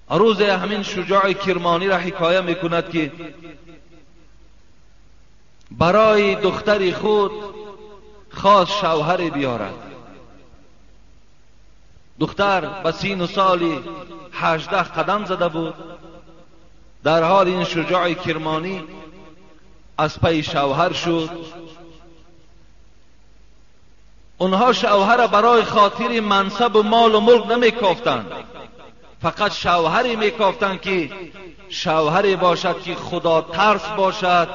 روز همین شجاع کرمانی را حکایه میکند که برای دختر خود خواست شوهر بیارد. دختر به سین و سالی 18 قدم زده بود. در حال این شجاع کرمانی از پی شوهر شد. اونها شوهر برای خاطر منصب و مال و ملک نمیکافتند، فقط شوهری میکافتند که شوهری باشد که خدا ترس باشد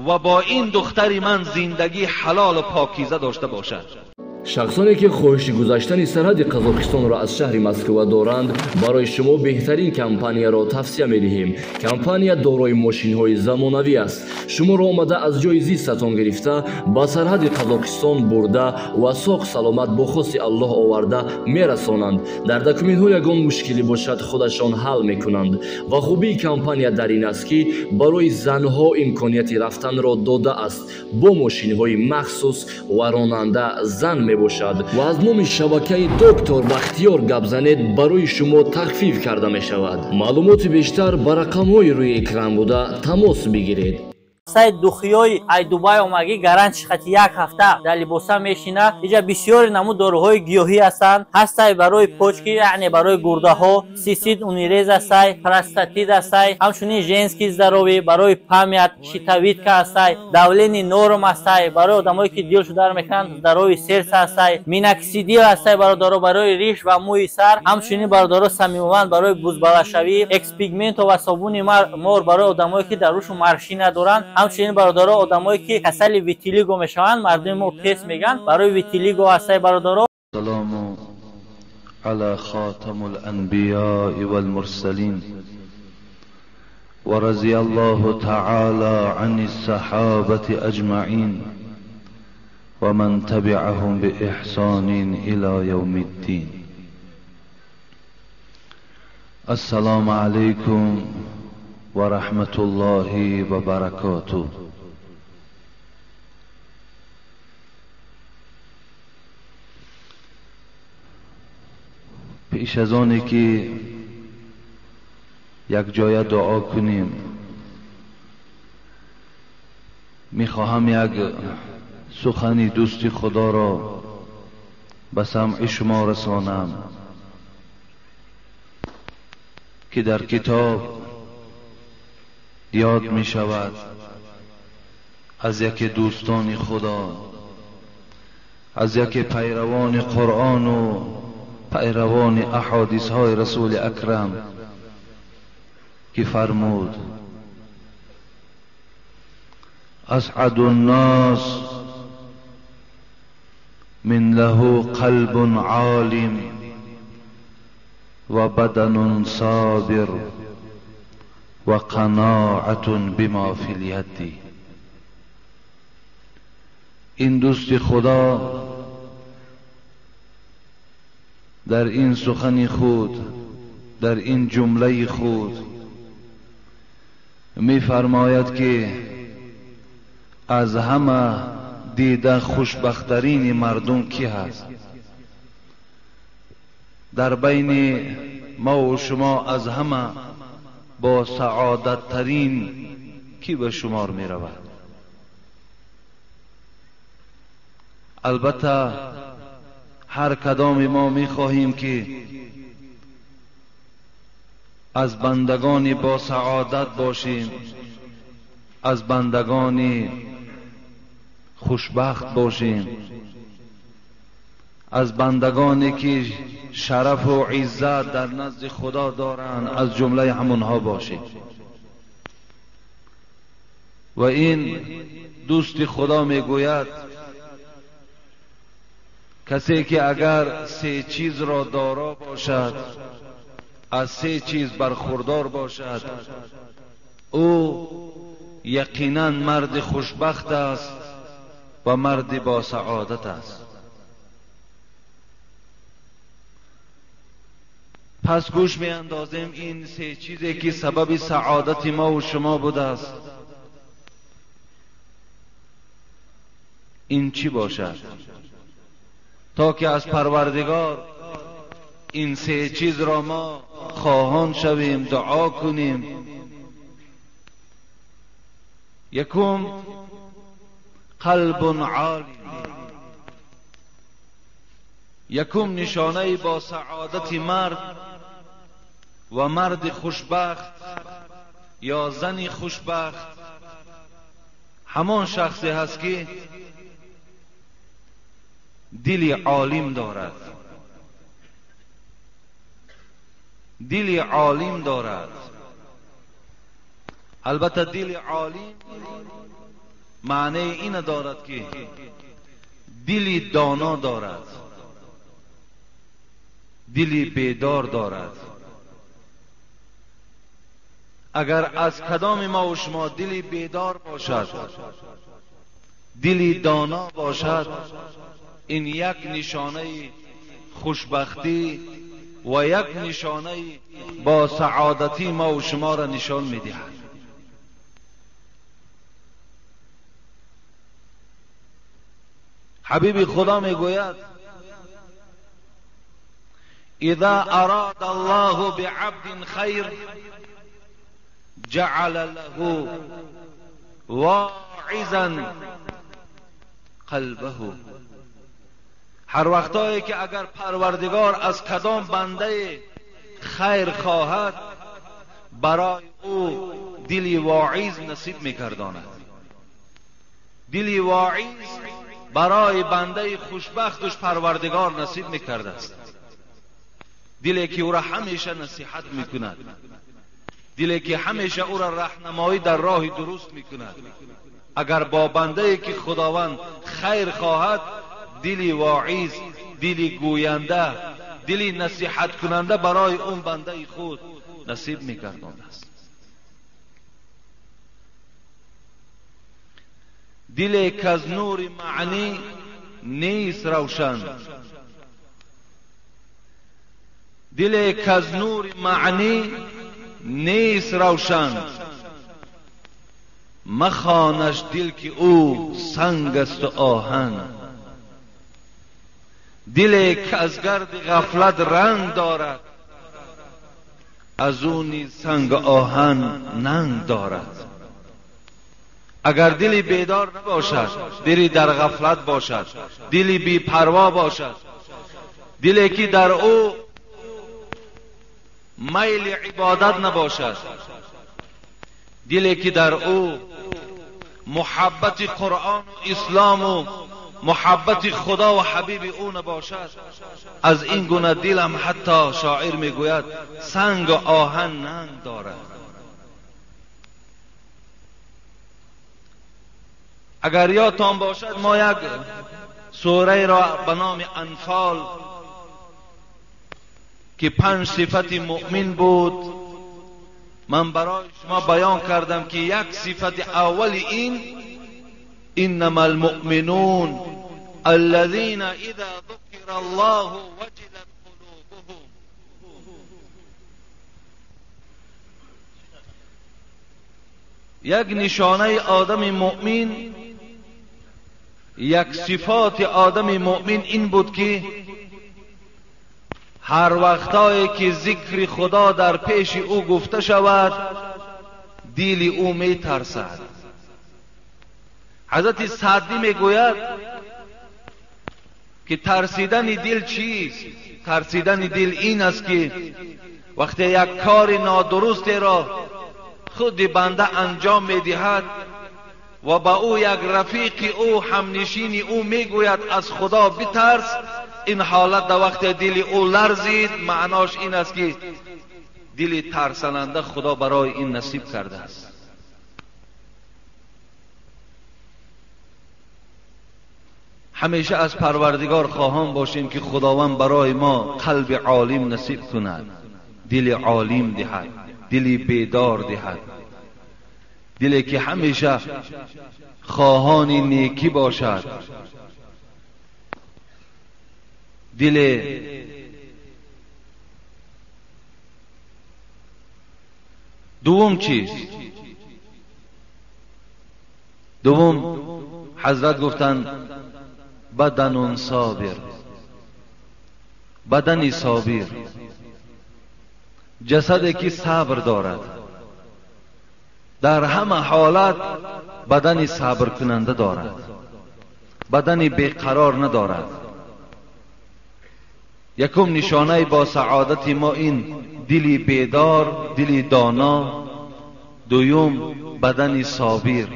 و با این دختری من زندگی حلال و پاکیزه داشته باشد. شخصانی که خواهش گذشتن سرحد قزاقستان را از شهر مسکو دارند، برای شما بهترین کمپانی را توصیه می‌دهیم. کمپانی دارای ماشین‌های زمانوی است. شما را آمده از جای زیستتان گرفته با سرحد قزاقستان برده و ساق سلامت با خواست الله آورده میرسانند. در دکومنت‌ها یگان مشکلی باشد خودشان حل می‌کنند. و خوبی کمپانی در این است که برای زنها امکانیت رفتن را داده است. با ماشین‌های مخصوص و راننده زن باشد و از نام شبکه دکتر بختیار گپ زنید برای شما تخفیف کرده می شود. معلومات بیشتر بر رقم‌های روی اکران بوده تماس بگیرید. سای دخیای ای دبی اومگی گارانتی خاطی یک هفته در لباسا میشینه. اینجا بسیار نمود داروهای گیاهی هستند. هستای برای پوچکی، یعنی برای گرده ها، سیسید اونیریز هستای، پراستاتید هستای، همچنین ژنسکی زداروی برای پامیت، شیتاویت که هستای، داولینی نورم هستای برای آدمایی که دیل شدار میکنند، زداروی سرس هستای، میناکسیدیل هستای برای ریش و موی سر، همچنین برای سمیوان برای بزبالشوی، اکس پیگمنت و صابون مور برای آدمایی که در روشون مارشی ندارند. همچنین برادرها آدمایی که کسل ویتیلیگو میشوند، مردم ما پس میگن برای ویتیلیگو هستای برادرها. سلام علی خاتم الانبیاء والمرسلین و رضی الله تعالی عن الصحابه اجمعین و من تبعهم باحسان الى یوم الدین. السلام علیکم و رحمت الله و برکاته. پیش از آنی که یک جای دعا کنیم، میخواهم یک سخنی دوستی خدا را به سمع شما رسانم که در کتاب یاد می شود از یک دوستان خدا، از یک پیروان قرآن و پیروان احادیث های رسول اکرم که فرمود: اسعد الناس من له قلب عالم و بدن صابر و قناعت بما فی الید. این دوست خدا در این سخن خود، در این جمله خود می فرماید که از همه دیده خوشبخترین مردم کی هست؟ در بین ما و شما از همه با سعادت ترین کی به شمار می رود؟ البته هر کدام ما می خواهیم که از بندگانی با سعادت باشیم، از بندگانی خوشبخت باشیم، از بندگانی که شرف و عزت در نزد خدا دارند از جمله همونها باشیم. و این دوست خدا میگوید کسی که اگر سه چیز را دارا باشد، از سه چیز برخوردار باشد، او یقینا مرد خوشبخت است و مرد با سعادت است. پس گوش می اندازیم این سه چیزی که سبب سعادت ما و شما بوده است، این چی باشد؟ تا که از پروردگار این سه چیز را ما خواهان شویم، دعا کنیم. یکم قلب عالی، یکم نشانه با سعادت مرد و مرد خوشبخت یا زنی خوشبخت همان شخصی هست که دلی عالم دارد، دلی عالم دارد. البته دل عالم معنی این دارد که دلی دانا دارد، دلی بیدار دارد. اگر از کدام ما و شما دلی بیدار باشد، دلی دانا باشد، این یک نشانه خوشبختی و یک نشانه با سعادتی ما و شما را نشان می‌دهد. حبیب خدا میگوید اذا اراد الله بعبد خیر جعل له واعظا قلبه. هر وقتایی که اگر پروردگار از کدام بنده خیر خواهد، برای او دلی واعظ نصیب می‌گرداند. دلی واعظ برای بنده خوشبختش پروردگار نصیب می‌کرده است. دلی که او را همیشه نصیحت می‌کند، دلی که همیشه او را راهنمایی در راه درست می‌کند. اگر با بنده که خداوند خیر خواهد، دلی واعظ، دلی گوینده، دلی نصیحت کننده برای اون بنده خود نصیب می‌گردانده است. دلی که از نور معنی نیست روشن، دلی که از نور معنی نیست روشن، مخوانش دل که او سنگ است و آهن. دلی که از گرد غفلت رنگ دارد، از اون سنگ آهن ننگ دارد. اگر دلی بیدار نباشد، دلی در غفلت باشد، دلی بی پروا باشد، دلی که در او میل عبادت نباشد، دلی که در او محبت قرآن و اسلام و محبت خدا و حبیب او نباشد، از این گونه دلم حتی شاعر میگوید سنگ و آهن ننگ دارد. اگر یادتان باشد ما یک سوره را به نام انفال که 5 صفت مؤمن بود، من برای شما بیان کردم که یک صفت اول این انما المؤمنون الذين اذا ذكر الله وجلت قلوبهم. یک نشانه آدم مؤمن، یک صفات آدم مؤمن این بود که هر وقتایی که ذکر خدا در پیش او گفته شود، دل او می ترسد. حضرت سعدی می گوید که ترسیدن دل چیست؟ ترسیدن دل این است که وقتی یک کار نادرست را خود بنده انجام می دهد و با او یک رفیق او همنشین او می گوید از خدا بترس، این حالت در وقت دل او لرزید، معناش این است که دل ترسننده خدا برای این نصیب کرده است. همیشه از پروردگار خواهان باشیم که خداوند برای ما قلب عالم نصیب کند، دل عالم دهد، دل بیدار دهد، دلی که همیشه خواهان نیکی باشد، دل دوم چیست؟ دوم حضرت گفتند بدن صابر، بدن صابر، جسدی که صبر دارد، در همه حالت بدن صبر کننده دارد، بدن بیقرار ندارد. یکم نشانه با سعادت ما این دلی بیدار، دلی دانا. دوم بدن صابر،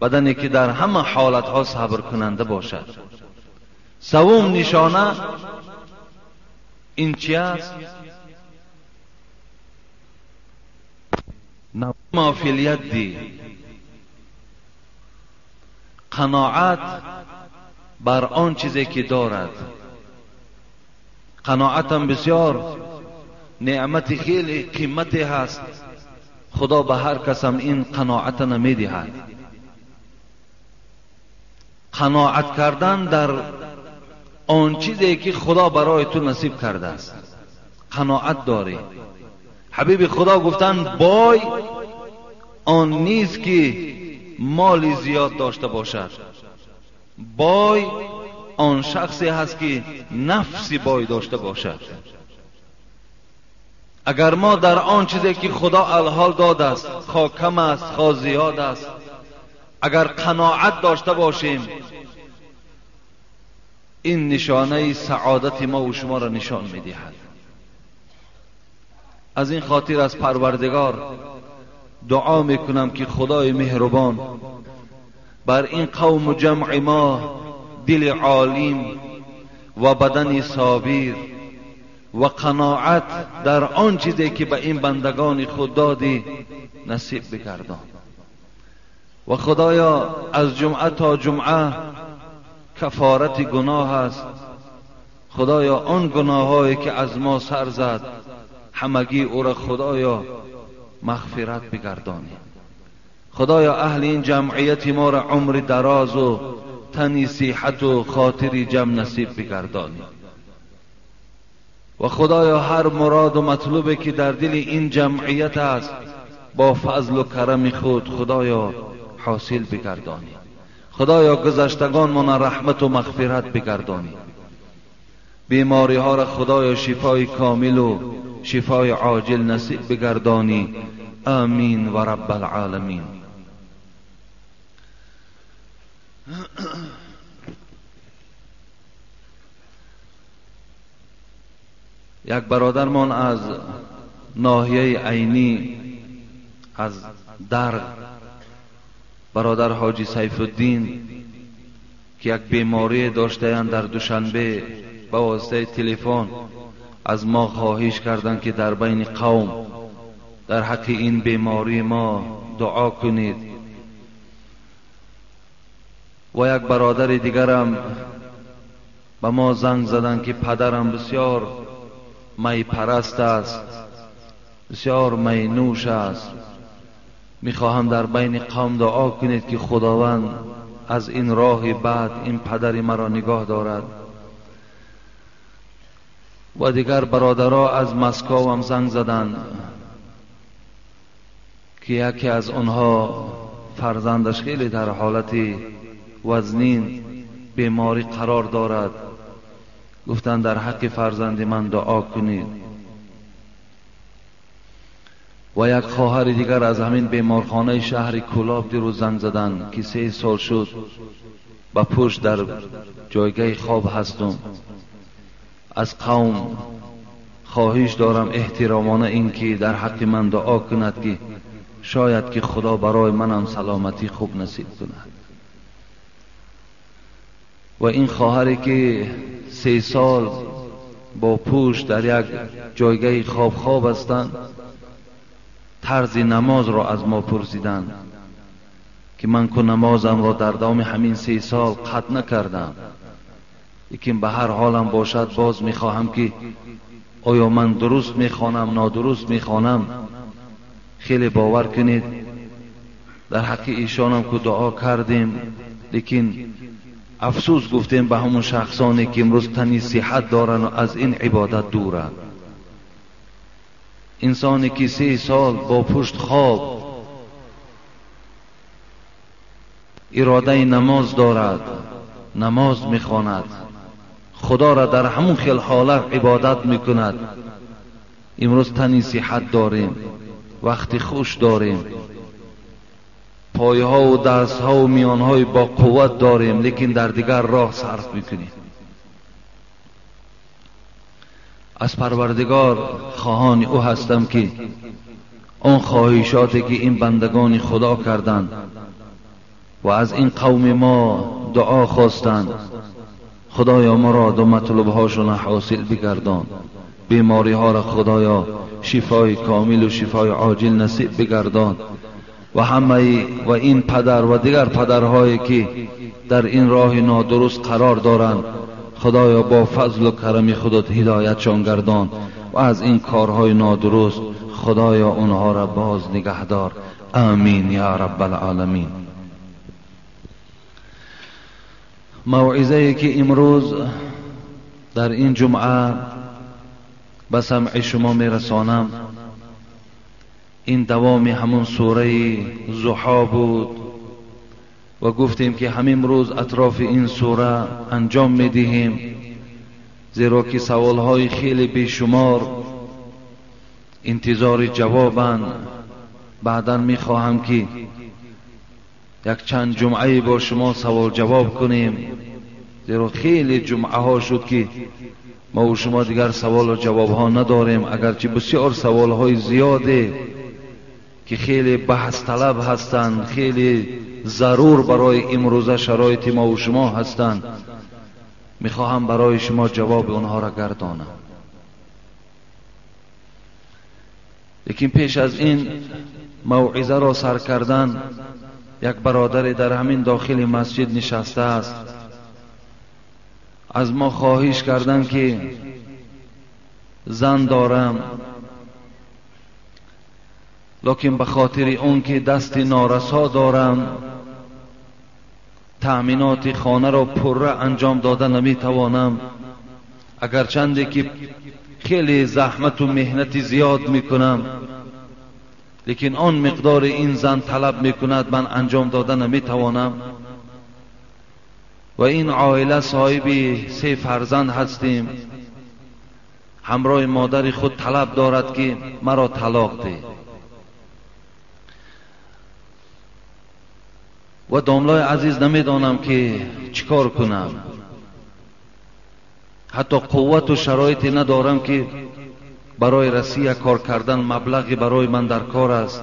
بدنی که در همه حالت ها صبر کننده باشد. سوم نشانه این چی است؟ ما فی الید، قناعت بر آن چیزی که دارد. قناعتم بسیار نعمت خیلی قیمتی هست. خدا به هر کسم این قناعت نمیدهد. قناعت کردن در آن چیزی که خدا برای تو نصیب کرده است. قناعت داری. حبیب خدا گفتند بای آن نیست که مالی زیاد داشته باشد، بای آن شخصی هست که نفسی بای داشته باشد. اگر ما در آن چیزی که خدا الحال داده است، خواه کم است خواه زیاد است، اگر قناعت داشته باشیم، این نشانه سعادت ما و شما را نشان می‌دهد. از این خاطر از پروردگار دعا میکنم که خدای مهربان بر این قوم و جمع ما دل عالم و بدن صابر و قناعت در آن چیزی که به این بندگان خود دادی نصیب بگردان. و خدایا از جمعه تا جمعه کفارت گناه است. خدایا آن گناهایی که از ما سر زد همگی او را خدایا مغفرت بگردانی. خدایا اهل این جمعیت ما را عمر دراز و تنی صحت و خاطری جمع نصیب بگردانی. و خدایا هر مراد و مطلوبی که در دل این جمعیت است با فضل و کرم خود خدایا حاصل بگردانی. خدایا گذشتگان ما رحمت و مغفرت بگردانی. بیماری ها را خدایا شفای کامل و شفای عاجل نصیب بگردانی. آمین و رب العالمین. یک برادرمان از ناحیه عینی از در برادر حاجی سیف الدین که یک بیماری داشته‌اند، در دوشنبه با واسطه تلفن از ما خواهش کردند که در بین قوم در حق این بیماری ما دعا کنید. و یک برادر دیگرم به ما زنگ زدند که پدرم بسیار می پرست است، بسیار می نوش است، میخواهم در بین قوم دعا کنید که خداوند از این راه بعد این پدر مرا نگاه دارد. و دیگر برادرها از مسکو هم زنگ زدند که یکی از آنها فرزندش خیلی در حالت وزنین بیماری قرار دارد، گفتند در حق فرزند من دعا کنید. و یک خواهر دیگر از همین بیمارخانه شهر کولاب دیروز زنگ زدند که 3 سال شد با پشت در جایگاه خواب هستم. از قوم خواهش دارم احترامانه این که در حق من دعا کند که شاید که خدا برای منم سلامتی خوب نصیب کند. و این خواهری که 3 سال با پوش در یک جایگاه خواب هستند، طرز نماز را از ما پرسیدند که من که نمازم را در دوام همین 3 سال قطع نکردم، لیکن به هر حالم باشد باز میخواهم که آیا من درست میخوانم نادرست میخوانم. خیلی باور کنید در حق ایشانم که دعا کردیم، لیکن افسوس گفتیم به همون شخصانی که امروز تنی صحت دارن و از این عبادت دورن. انسانی که 3 سال با پشت خواب اراده نماز دارد، نماز میخواند، خدا را در همون خیل حالت عبادت میکند، امروز تنی صحت داریم، وقتی خوش داریم، پایها و دستها و میانهای با قوت داریم، لیکن در دیگر راه صرف میکنیم. از پروردگار خواهان او هستم که اون خواهشاتی که این بندگان خدا کردند و از این قوم ما دعا خواستند، خدایا مراد و مطلوبهاشون حاصل بگردان، بیماری ها را خدایا شفای کامل و شفای عاجل نصیب بگردان و همه و این پدر و دیگر پدرهایی که در این راه نادرست قرار دارند، خدایا با فضل و کرم خودت هدایتشان گردان و از این کارهای نادرست خدایا اونها را باز نگهدار. آمین یا رب العالمین. موعظه‌ای که امروز در این جمعه به سمع شما میرسانم، این دوام همون سوره ضحی بود و گفتیم که همین روز اطراف این سوره انجام میدهیم، زیرا که سوالهای خیلی بیشمار انتظار جوابن. بعدا میخواهم که یک چند جمعه با شما سوال جواب کنیم، زیرا خیلی جمعه ها شد که ما و شما دیگر سوال و جواب ها نداریم، اگرچه بسیار سوال های زیاده که خیلی بحث طلب هستند، خیلی ضرور برای امروزه شرایط ما و شما هستند. میخواهم برای شما جواب اونها را گردانم. لیکن پیش از این موعظه را سر کردن، یک برادر در همین داخل مسجد نشسته است، از ما خواهش کردن که زن دارم، لیکن به خاطر اون که دست نارسا دارم تأمینات خانه را پره انجام داده نمیتوانم، اگرچند که خیلی زحمت و مهنت زیاد میکنم، لیکن آن مقدار این زن طلب میکند من انجام داده نمیتوانم. و این عائله صاحب 3 فرزند هستیم. همراه مادر خود طلب دارد که مرا طلاق ده و داملای عزیز نمیدانم که چیکار کنم. حتی قوت و شرایطی ندارم که برای رسیه کار کردن مبلغی برای من در کار است.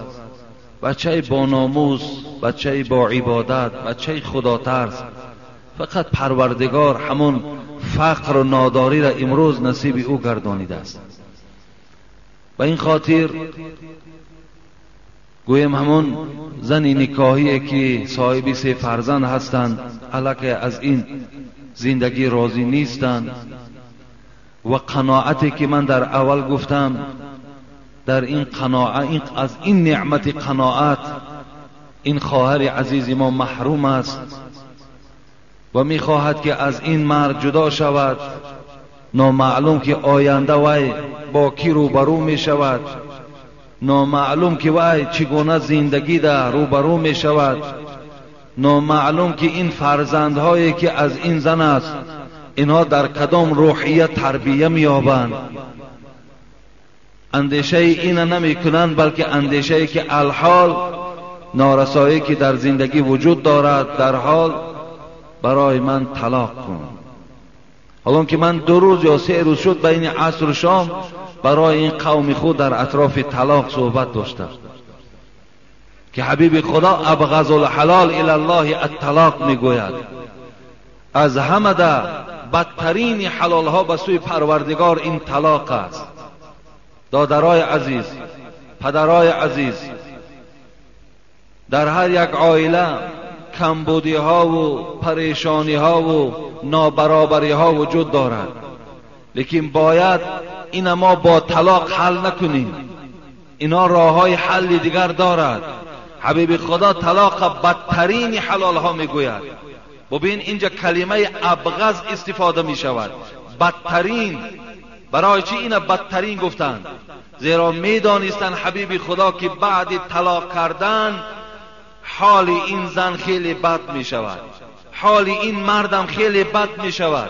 بچه با ناموس، بچه با عبادت، بچه خدا ترس، فقط پروردگار همون فقر و ناداری را امروز نصیب او گردانیده است. و این خاطر گویم همون زن نکاحی که صاحب 3 فرزند هستند الکه از این زندگی راضی نیستند و قناعتی که من در اول گفتم، در این قناعت، از این نعمت قناعت این خواهر عزیز ما محروم است و میخواهد که از این مرد جدا شود. نامعلوم که آینده وی با کی روبرو می شود، نامعلوم که وی چگونه زندگی در روبرو می شود، نامعلوم که این فرزندهایی که از این زن است اینها در کدام روحیت تربیه می یابند. اندیشه این نمی کنند، بلکه اندیشه که الحال نارسایی که در زندگی وجود دارد در حال برای من طلاق کن. حالا که من 2 روز یا 3 روز شد بین عصر و شام برای این قوم خود در اطراف طلاق صحبت داشتم که حبیب خدا ابغض الحلال الی الله الطلاق میگوید. از همه ده بدترین حلال ها به سوی پروردگار این طلاق است. دادرای عزیز، پدرای عزیز، در هر یک عائله کمبودی ها و پریشانی ها و نابرابری ها وجود دارد، لیکن باید این ما با طلاق حل نکنیم. اینا راه های حل دیگر دارد. حبیب خدا طلاق بدترین حلال ها میگوید. ببین اینجا کلمه ابغض استفاده می شود. بدترین. برای چی این بدترین گفتند؟ زیرا میدانستند حبیب خدا که بعد طلاق کردن حال این زن خیلی بد می شود، حال این مردم خیلی بد می شود.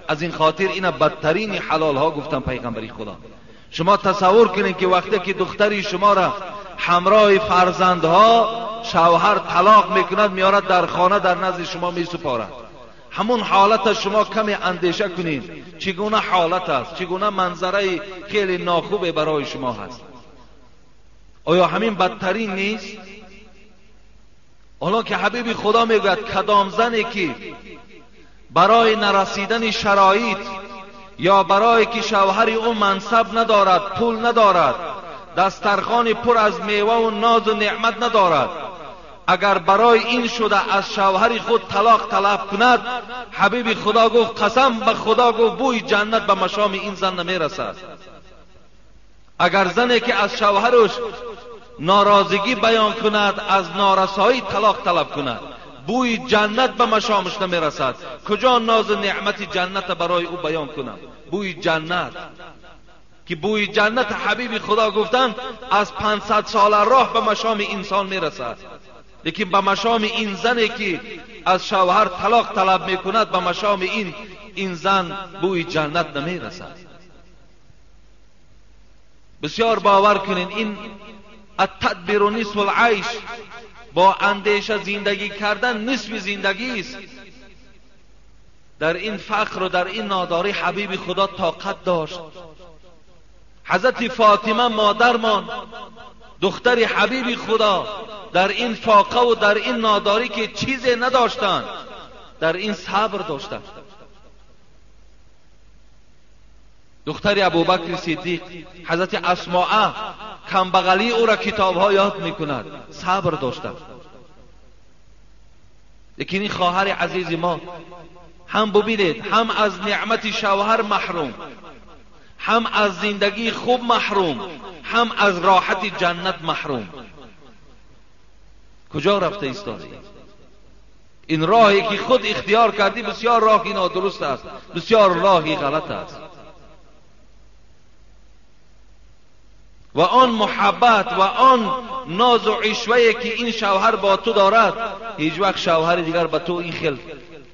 از این خاطر این بدترین حلال ها گفتن پیغمبری خدا. شما تصور کنید که وقتی که دختری شما را همراه فرزندها شوهر طلاق میکند میارد در خانه در نزد شما میسپارد، همون حالت شما کمی اندیشه کنید چگونه حالت است، چگونه منظره خیلی ناخوب برای شما هست. آیا همین بدترین نیست؟ حالا که حبیب خدا میگوید کدام زنی که برای نرسیدن شرایط یا برای که شوهر او منصب ندارد، پول ندارد، دسترخوان پر از میوه و ناز و نعمت ندارد، اگر برای این شده از شوهر خود طلاق طلب کند، حبیب خدا گفت قسم به خدا گفت بوی جنت به مشام این زن نمیرسد. اگر زنی که از شوهرش ناراضگی بیان کند، از نارسایی طلاق طلب کند، بوی جنت به مشامش نمیرسد. کجا ناز و نعمت جنت برای او بیان کنم؟ بوی جنت که بوی جنت حبیب خدا گفتند از 500 سال راه به مشام انسان میرسد، لیکن به مشام این زنی که از شوهر طلاق طلب میکند، به مشام این زن بوی جنت نمیرسد. بسیار باور کنین این التدبیر نصف العیش، با اندیشه زندگی کردن نصف زندگی است. در این فقر و در این ناداری حبیب خدا طاقت داشت. حضرت فاطمه مادرمان دختر حبیب خدا در این فاقه و در این ناداری که چیزی نداشتند، در این صبر داشتند. دختر ابوبکر صدیق حضرت اسماء کمبغلی او را کتابها یاد میکند، صبر داشتند. لیکن این خواهر عزیز ما هم ببینید، هم از نعمت شوهر محروم، هم از زندگی خوب محروم، هم از راحت جنت محروم. کجا رفته ایستادی؟ این راهی که خود اختیار کردی بسیار راهی نادرست است، بسیار راهی غلط است. و آن محبت و آن ناز و عشوه‌ای که این شوهر با تو دارد، هیچ وقت شوهر دیگر به تو این خیل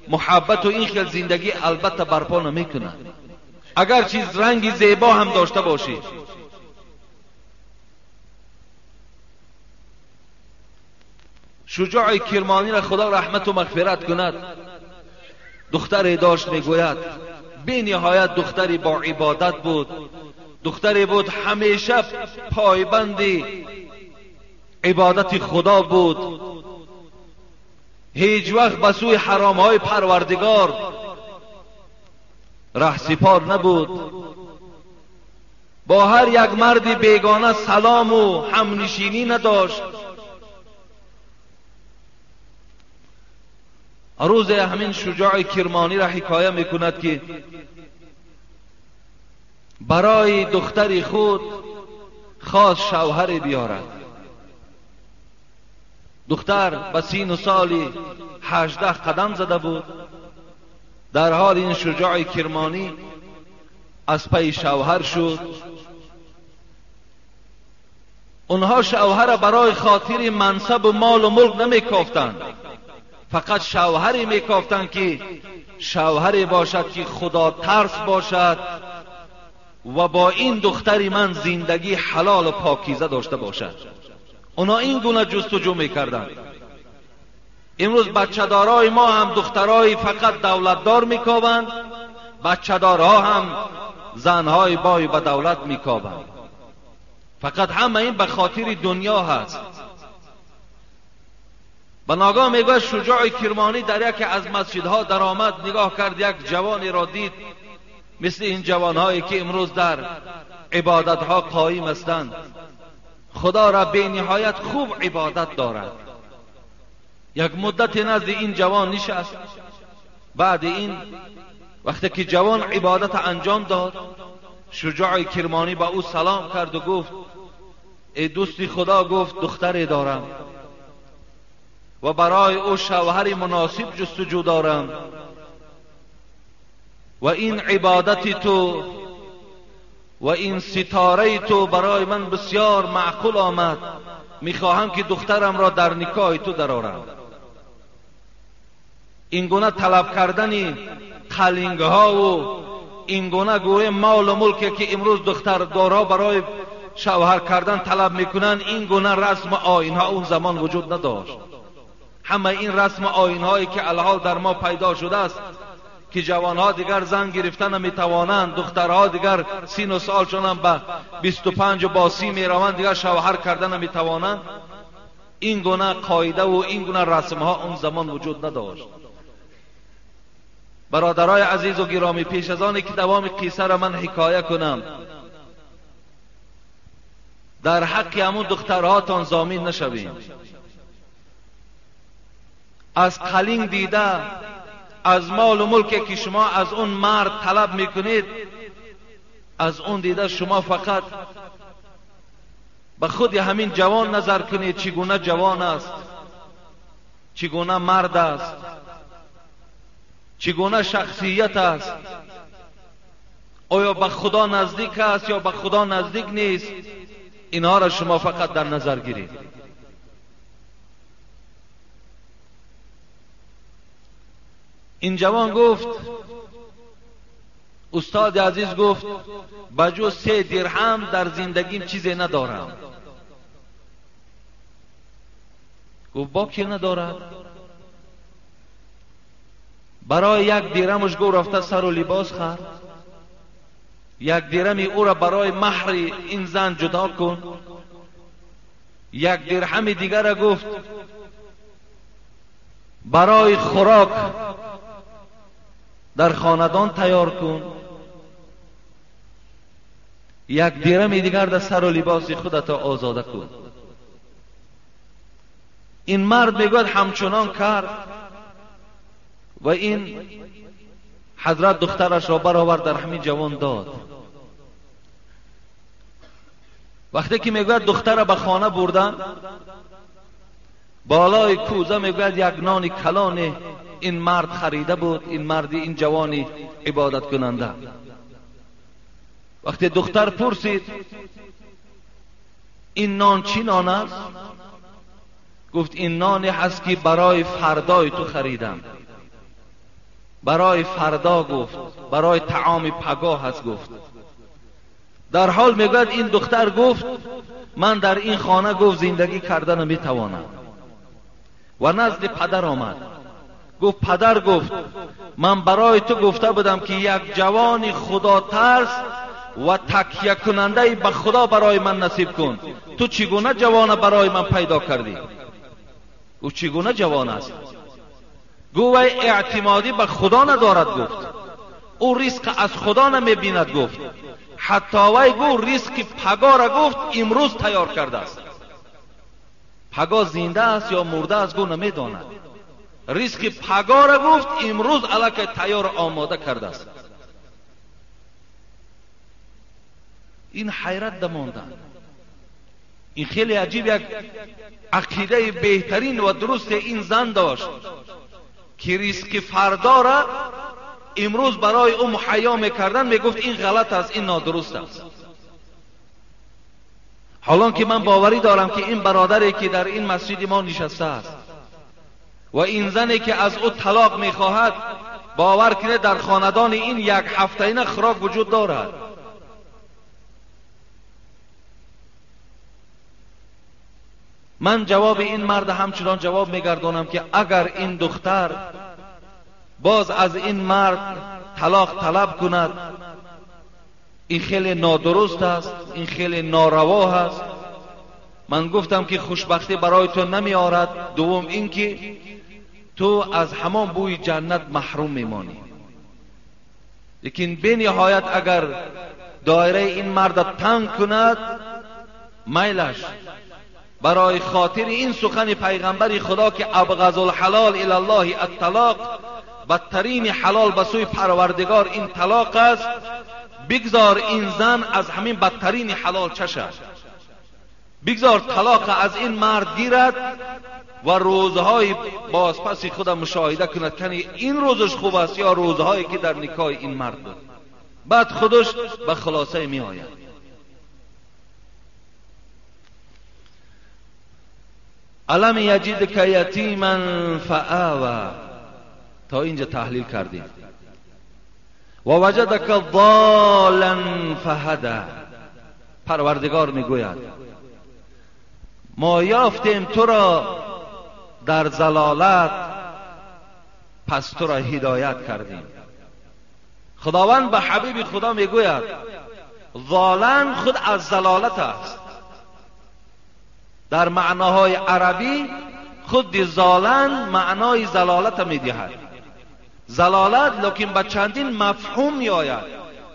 محبت و این خیل زندگی البته برپا نمی‌کند، اگر چیز رنگی زیبا هم داشته باشی. شجاع کرمانی را خدا رحمت و مغفرت کند، دختری داشت میگوید بی نهایت دختری با عبادت بود، دختری بود همیشه پایبند عبادت خدا بود، هیچ وقت به سوی حرامهای پروردگار رهسپار نبود، با هر یک مرد بیگانه سلام و همنشینی نداشت. روز همین شجاع کرمانی را حکایه میکند که برای دختری خود خواست شوهر بیارد. دختر به سین و سالی 18 قدم زده بود، در حال این شجاع کرمانی از پی شوهر شد. اونها شوهر برای خاطر منصب و مال و ملک نمیکافتند، فقط شوهری میکافتند که شوهری باشد که خدا ترس باشد و با این دختری من زندگی حلال و پاکیزه داشته باشد. اونا این گونه جستجو میکردند. امروز بچه‌دارای ما هم دخترای فقط دولتدار میکاوند، بچه‌دارها هم زنهای بای به دولت میکاوند. فقط همه این به خاطر دنیا هست. به ناگاه میگوید شجاع کرمانی در یکی از مسجدها در آمد، نگاه کرد یک جوانی را دید مثل این جوانهایی که امروز در عبادتها قائم هستند، خدا را به نهایت خوب عبادت دارد. یک مدت نزد این جوان نشست. بعد این وقتی که جوان عبادت انجام داد، شجاع کرمانی با او سلام کرد و گفت ای دوستی خدا، گفت دختری دارم و برای او شوهر مناسب جستجو دارم و این عبادت تو و این ستاره تو برای من بسیار معقول آمد، میخواهم که دخترم را در نکاح تو درآورم. این گونه طلب کردن قلنگ ها و این گونه گوی مال و ملکی که امروز دختر دارا برای شوهر کردن طلب میکنن، این گونه رسم و آیین ها اون زمان وجود نداشت. همه این رسم و آیین هایی که الحال در ما پیدا شده است که جوانها دیگر زن گرفتن نمیتوانند، دخترها دیگر سین و سالشون هم به 25 و با 30 میروند، دیگر شوهر کردن نمیتوانند، این گونه قاعده و این گونه رسم ها اون زمان وجود نداشت. برادرای عزیز و گرامی، پیش از آنی که دوام قصه را من حکایه کنم، در حق همون دخترهاتان ضامن نشویم. از قلینگ دیده، از مال و ملکی که شما از اون مرد طلب میکنید، از اون دیده شما فقط به خود همین جوان نظر کنید، چگونه جوان است، چگونه مرد است، چگونه شخصیت است، آیا به خدا نزدیک است یا به خدا نزدیک نیست، اینها را شما فقط در نظر گیرید. این جوان گفت، استاد عزیز گفت، بجز 3 درهم در زندگیم چیزی ندارم. گفت با کی ندارد؟ برای 1 درهمش گفت رفته سر و لباس خرد، 1 درهمی او را برای مهر این زن جدا کن، 1 درهم دیگر را گفت برای خوراک در خاندان تیار کن، 1 درهم دیگر در سر و لباس خودت آزاده کن. این مرد میگوید همچنان کرد و این حضرت دخترش را برآورد در همین جوان داد. وقتی که میگوید دختر را به خانه بردن، بالای کوزه میگوید 1 نان کلان این مرد خریده بود، این مردی، این جوانی عبادت کننده. وقتی دختر پرسید این نان چی نان است؟ گفت این نانی هست که برای فردای تو خریدم. برای فردا گفت، برای طعام پگاه هست گفت. در حال میگوید این دختر گفت من در این خانه گفت زندگی کردن نمیتوانم و نزد پدر آمد. گفت پدر گفت من برای تو گفته بودم که 1 جوان خدا ترس و تکیه کننده به خدا برای من نصیب کن. تو چگونه جوان برای من پیدا کردی؟ او چگونه جوان است؟ گفت اعتمادی به خدا ندارد. گفت او رزق از خدا نمیبیند. گفت حتی وی گفت رزق پگاه را گفت امروز تیار کرده است. پگاه زنده است یا مرده است گفت نمیداند. رزق پگاه را گفت امروز الک تیار آماده کرده است. این حیرت دماندن. این خیلی عجیب یک عقیده بهترین و درست این زن داشت که رزق فردا را امروز برای او مهیا میکردن. میگفت این غلط است، این نادرست است. حالان که من باوری دارم که این برادری که در این مسجد ما نشسته است و این زنی که از او طلاق میخواهد، باور کنه در خاندان این 1 هفته این خوراک وجود دارد. من جواب این مرد همچنان جواب میگردانم که اگر این دختر باز از این مرد طلاق طلب کند، این خیلی نادرست است، این خیلی ناروا است. من گفتم که خوشبختی برای تو نمی آرد. دوم این که تو از همان بوی جنت محروم میمانی. لیکن به نهایت اگر دایره این مرد تنگ کند، میلش برای خاطر این سخن پیغمبر خدا که ابغض الحلال الی الله الطلاق، بدترین حلال به سوی پروردگار این طلاق است، بگذار این زن از همین بدترین حلال چشد، بگذار طلاق از این مرد گیرد و روزهای بازپس خود مشاهده کند که این روزش خوب است یا روزهایی که در نکاح این مرد بود. بعد خودش به خلاصه می آید. الم یجدک یتیما فآوی. تا اینجا تحلیل کردیم. و وجدک ضالا فهدی. پروردگار میگوید ما یافتیم تو را در ضلالت پس تو را هدایت کردیم. خداوند به حبیب خدا میگوید ضالن خود از ضلالت است. در معناهای عربی خود ضالن معنای ضلالت میدهد. ضلالت لکن به چندین مفهوم می آید،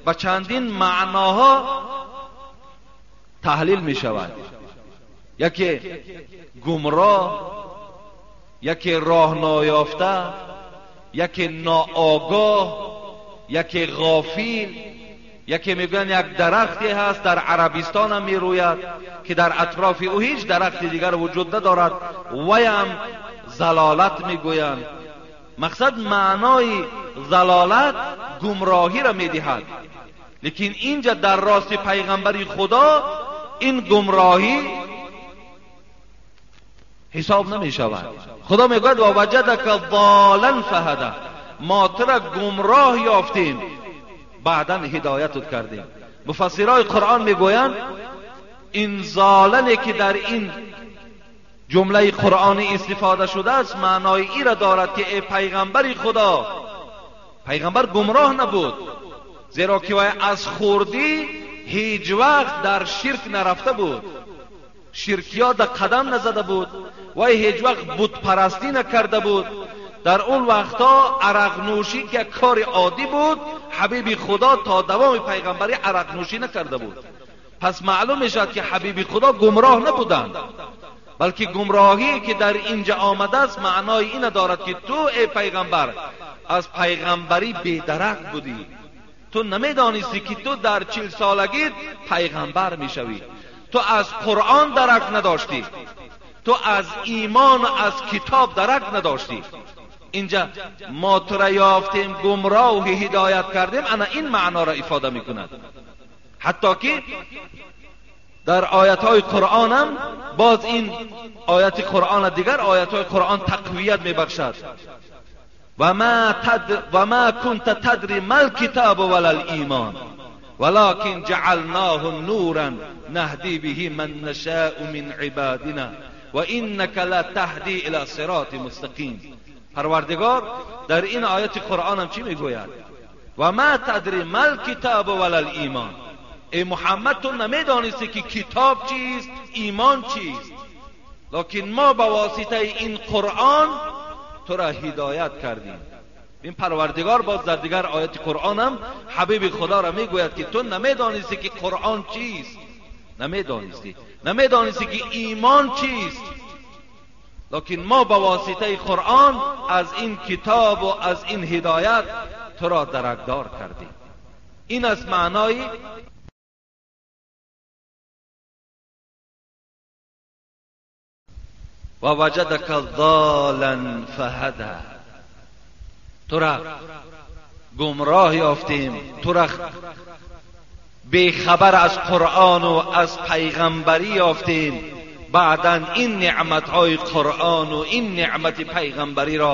به چندین معناها تحلیل می شود. یکی گمراه، یکی راه نایافته، یکی ناآگاه، یکی غافل، یکی میگن یک درختی هست در عربستان هم میروید که در اطراف او هیچ درختی دیگر وجود ندارد ویم ضلالت میگویند. مقصد معنای ضلالت گمراهی را میدهد، لیکن اینجا در راست پیغمبری خدا این گمراهی حساب نمی شود. خدا میگوید و وجدک ضالا فهدی، ما تو را گمراه یافتیم بعدا هدایتت کردیم. مفسرای قرآن میگویند این ضالنی که در این جمله قرآنی استفاده شده است معنای ای را دارد که ای پیغمبری خدا، پیغمبر گمراه نبود، زیرا که وی از خوردی هیچ وقت در شرک نرفته بود، شرکیات قدم نزده بود، وی هیچ وقت بت پرستی نکرده بود. در اون وقتا عرق نوشی که کار عادی بود، حبیب خدا تا دوام پیغمبری عرق نوشی نکرده بود. پس معلوم میشد که حبیب خدا گمراه نبودند، بلکه گمراهی که در اینجا آمده است معنای این دارد که تو ای پیغمبر از پیغمبری بی‌درک بودی، تو نمیدانستی که تو در 40 سالگی پیغمبر میشوی، تو از قرآن درک نداشتی، تو از ایمان و از کتاب درک نداشتی. اینجا ما تو را یافتیم گمراه و هدایت کردیم، انا این معنا را افاده میکند. حتی که در آیات‌های قرآن هم باز این آیات قرآن دیگر آیات‌های قرآن تقویت میبخشد. و ما كنت تدری ما الكتاب ولا الایمان ولكن جعلناه نورا نهدی به من نشاء من عبادنا و انك لتهدی الى صراط مستقیم. پروردگار در این آیات قرآن هم چی میگوید؟ و ما تدری ما الکتاب ولا الایمان. ای محمد تو نمیدانستی که کتاب چیست، ایمان چیست، لکن ما با واسطه این قرآن تو را هدایت کردیم. این پروردگار باز در دیگر آیات قرآن هم حبیب خدا را میگوید که تو نمیدانستی که قرآن چیست، نمیدانستی که ایمان چیست، لکن ما با واسطه قرآن از این کتاب و از این هدایت تو را درکدار کردیم. این از معنای و وجدک ضالا فهدی. تو را گمراه یافتیم، تو را بیخبر از قرآن و از پیغمبری یافتیم، بعداً این نعمتهای قرآن و این نعمت پیغمبری را